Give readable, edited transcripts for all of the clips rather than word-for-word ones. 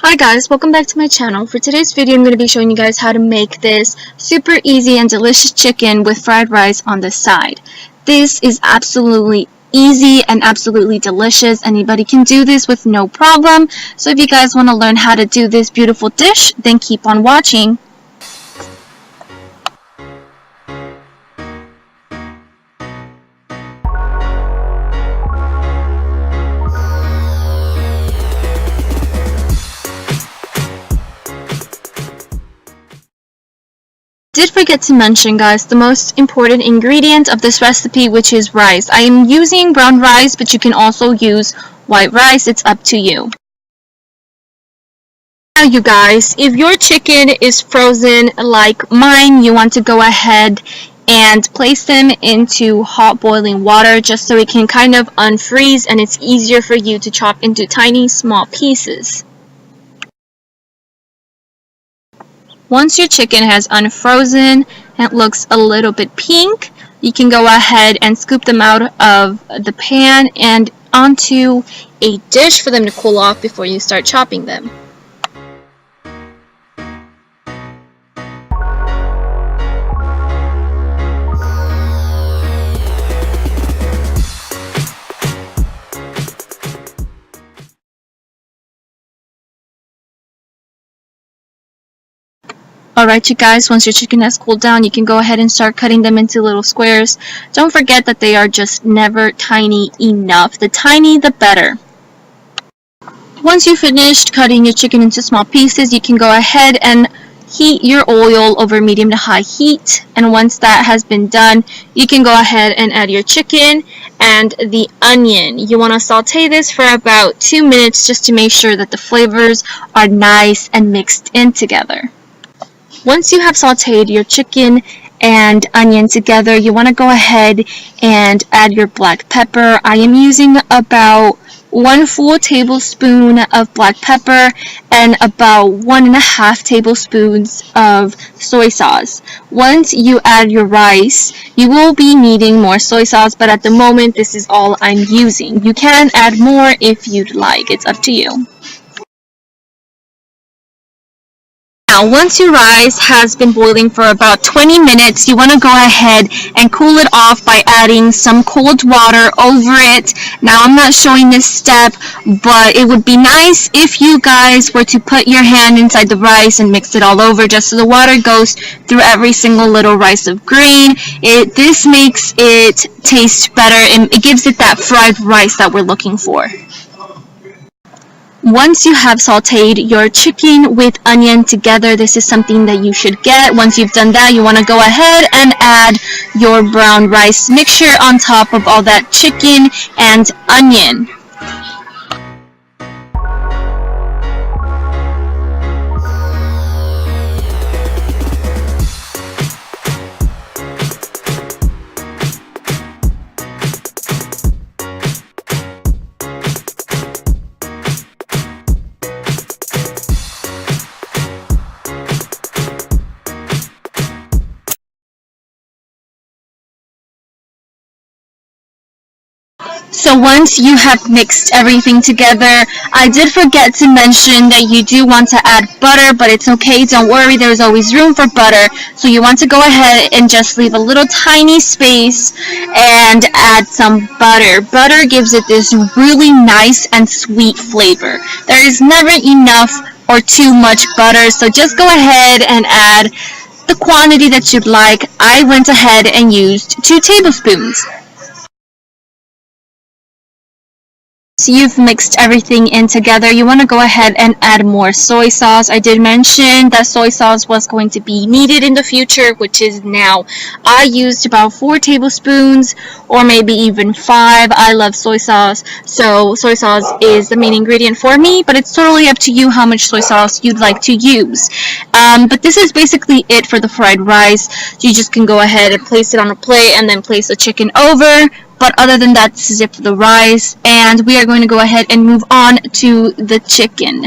Hi guys, welcome back to my channel. For today's video, I'm going to be showing you guys how to make this super easy and delicious chicken with fried rice on the side. This is absolutely easy and absolutely delicious. Anybody can do this with no problem. So if you guys want to learn how to do this beautiful dish, then keep on watching. Did forget to mention, guys, the most important ingredient of this recipe, which is rice. I am using brown rice, but you can also use white rice. It's up to you. Now, you guys, if your chicken is frozen like mine, you want to go ahead and place them into hot boiling water just so it can kind of unfreeze and it's easier for you to chop into tiny small pieces. Once your chicken has unfrozen and it looks a little bit pink, you can go ahead and scoop them out of the pan and onto a dish for them to cool off before you start chopping them. Alright, you guys, once your chicken has cooled down, you can go ahead and start cutting them into little squares. Don't forget that they are just never tiny enough. The tiny, the better. Once you've finished cutting your chicken into small pieces, you can go ahead and heat your oil over medium to high heat. And once that has been done, you can go ahead and add your chicken and the onion. You want to saute this for about 2 minutes just to make sure that the flavors are nice and mixed in together. Once you have sauteed your chicken and onion together, you want to go ahead and add your black pepper. I am using about 1 full tablespoon of black pepper and about 1.5 tablespoons of soy sauce. Once you add your rice, you will be needing more soy sauce, but at the moment this is all I'm using. You can add more if you'd like. It's up to you. Now, once your rice has been boiling for about 20 minutes, you want to go ahead and cool it off by adding some cold water over it. Now, I'm not showing this step, but it would be nice if you guys were to put your hand inside the rice and mix it all over just so the water goes through every single little rice of grain. This makes it taste better and it gives it that fried rice that we're looking for. Once you have sauteed your chicken with onion together, this is something that you should get. Once you've done that, you want to go ahead and add your brown rice mixture on top of all that chicken and onion. So once you have mixed everything together, I did forget to mention that you do want to add butter, but it's okay, don't worry, there's always room for butter. So you want to go ahead and just leave a little tiny space and add some butter. Butter gives it this really nice and sweet flavor. There is never enough or too much butter, so just go ahead and add the quantity that you'd like. I went ahead and used 2 tablespoons. So you've mixed everything in together. You want to go ahead and add more soy sauce. I did mention that soy sauce was going to be needed in the future, which is now. I used about 4 tablespoons or maybe even 5. I love soy sauce, so soy sauce is the main ingredient for me, but it's totally up to you how much soy sauce you'd like to use. But this is basically it for the fried rice. You just can go ahead and place it on a plate and then place the chicken over. But other than that, this is it for the rice, and we are going to go ahead and move on to the chicken.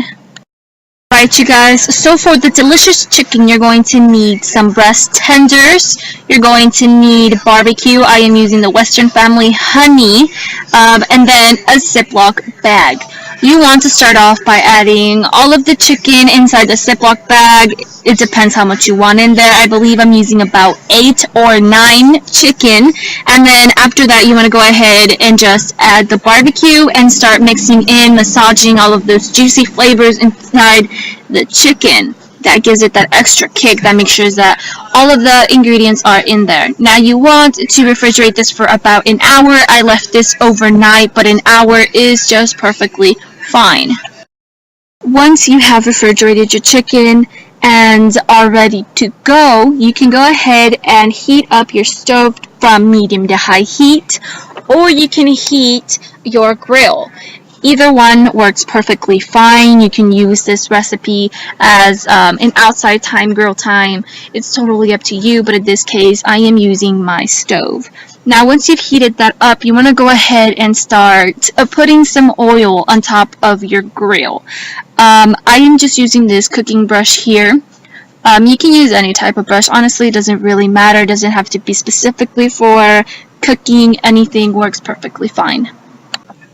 Alright, you guys, so for the delicious chicken, you're going to need some breast tenders, you're going to need barbecue, I am using the Western Family honey, and then a Ziploc bag. You want to start off by adding all of the chicken inside the Ziploc bag. It depends how much you want in there. I believe I'm using about 8 or 9 chicken. And then after that, you want to go ahead and just add the barbecue and start mixing in, massaging all of those juicy flavors inside the chicken. That gives it that extra kick that makes sure that all of the ingredients are in there. Now you want to refrigerate this for about an hour. I left this overnight, but an hour is just perfectly fine. Once you have refrigerated your chicken and are ready to go, you can go ahead and heat up your stove from medium to high heat, or you can heat your grill. Either one works perfectly fine. You can use this recipe as an outside time, grill time. It's totally up to you, but in this case, I am using my stove. Now, once you've heated that up, you want to go ahead and start putting some oil on top of your grill. I am just using this cooking brush here. You can use any type of brush. Honestly, it doesn't really matter. It doesn't have to be specifically for cooking. Anything works perfectly fine.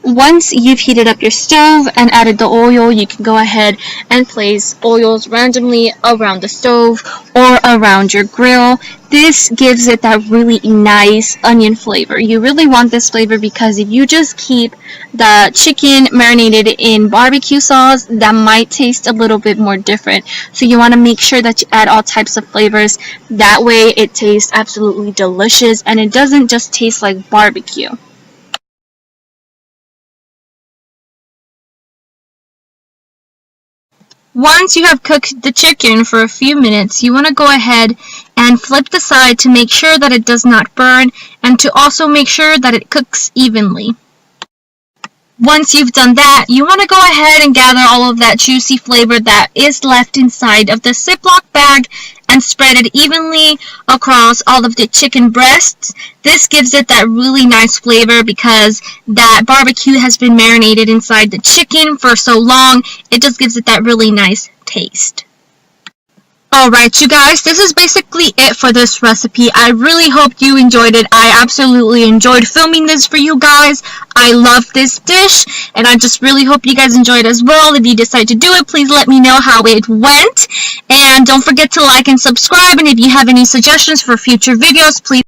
Once you've heated up your stove and added the oil, you can go ahead and place oils randomly around the stove or around your grill. This gives it that really nice onion flavor. You really want this flavor because if you just keep the chicken marinated in barbecue sauce, that might taste a little bit more different. So you want to make sure that you add all types of flavors. That way it tastes absolutely delicious and it doesn't just taste like barbecue. Once you have cooked the chicken for a few minutes, you want to go ahead and flip the side to make sure that it does not burn and to also make sure that it cooks evenly. Once you've done that, you want to go ahead and gather all of that juicy flavor that is left inside of the Ziploc bag and spread it evenly across all of the chicken breasts. This gives it that really nice flavor because that barbecue has been marinated inside the chicken for so long. It just gives it that really nice taste. Alright you guys, this is basically it for this recipe. I really hope you enjoyed it. I absolutely enjoyed filming this for you guys. I love this dish and I just really hope you guys enjoyed as well. If you decide to do it, please let me know how it went. And don't forget to like and subscribe, and if you have any suggestions for future videos, please